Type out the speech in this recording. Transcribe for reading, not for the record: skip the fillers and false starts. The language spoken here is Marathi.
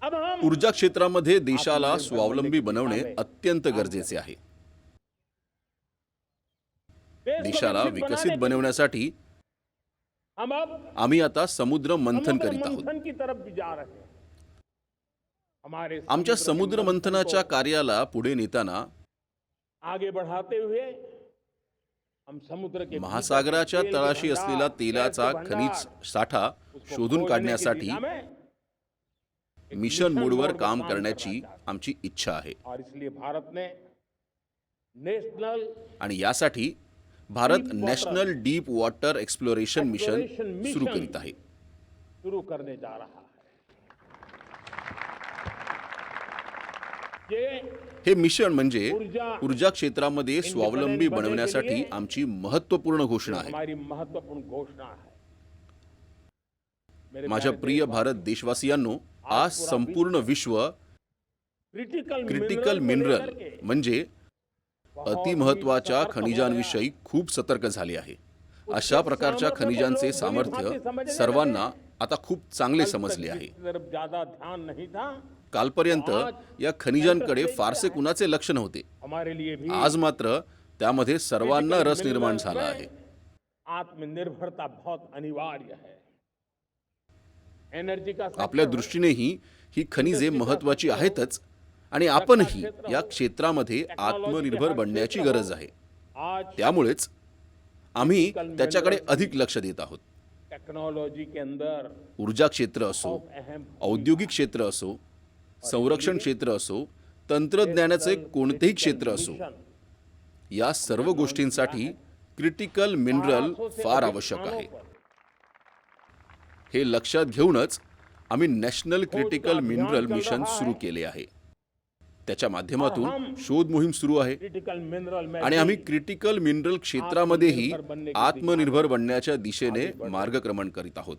अब हम ऊर्जा क्षेत्रामध्ये देशाला स्वावलंबी बनवणे अत्यंत गरजेचे आहे। देश को देशाला विकसित बनाने विकसित के लिए बनवण्यासाठी हम अब आम्ही आता समुद्र मंथन समुद्र करीत आहोत। मंथन की तरफ भी जा रहे हैं। हमारे आमच्या समुद्र मंथन मंथनाच्या को कार्याला पुढे नेताना आगे बढ़ाते हुए हम समुद्र के महासागराच्या भीतर के तेल के तळाशी भंडार, असलेला तेलाचा गैस के खनिज भंडार, साठा उसको शोधून खोलने की काढण्यासाठी दिशा में एक मिशन मोडवर मोड काम पर करण्याची करना चाहते हैं। आमची इच्छा आहे और इसलिए भारत ने नेशनल आणि यासाठी Bharat Deep water national deep water exploration mission Exploration सुरू mission करीत आहे। शुरू करने जा रहा है। ये हे मिशन म्हणजे ऊर्जा ऊर्जा क्षेत्रामध्ये स्वावलंबी बनवण्यासाठी आमची महत्त्वपूर्ण घोषणा आहे। हमारी महत्वपूर्ण घोषणा है। मेरे माझ्या प्यारे प्रिय देशवासियों, भारत देशवासियांनो, आज संपूर्ण विश्व क्रिटिकल मिनरल म्हणजे अतिमहत्वाच्या खनिजांविषयी खूप सतर्क झाले आहे। अशा प्रकारच्या खनिजांचे सामर्थ्य सर्वांना आता खूप चांगले समजले आहे। ज्यादा ध्यान नहीं था, कालपर्यंत या खनिजांकडे फारसे कुणाचे लक्ष नव्हते। हमारे लिए भी आज मात्र त्यामध्ये सर्वांना रस निर्माण झाला आहे। आत्मनिर्भरता बहुत अनिवार्य है। एनर्जी का आपल्या दृष्टीनेही ही खनिजे महत्त्वाची आहेतच आणि आपणही या क्षेत्रामध्ये आत्मनिर्भर बनण्याची गरज आहे। आज त्यामुळेच आम्ही त्याच्याकडे अधिक लक्ष देत आहोत। टेक्नोलॉजी के अंदर ऊर्जा क्षेत्र असो, अहम औद्योगिक क्षेत्र असो, संरक्षण क्षेत्र असो, तंत्रज्ञानाचे कोणतेही क्षेत्र असो, या सर्व गोष्टींसाठी क्रिटिकल मिनरल फार आवश्यक आहे। हे लक्षात घेऊनच आम्ही नॅशनल क्रिटिकल मिनरल मिशन सुरू केले आहे। त्याच्या माध्यमातून शोध मोहीम सुरू आहे क्रिटिकल मिनरल में आणि आम्ही क्रिटिकल मिनरल क्षेत्रामध्येही आत्मनिर्भर बनण्याच्या दिशेने मार्गक्रमण करीत आहोत।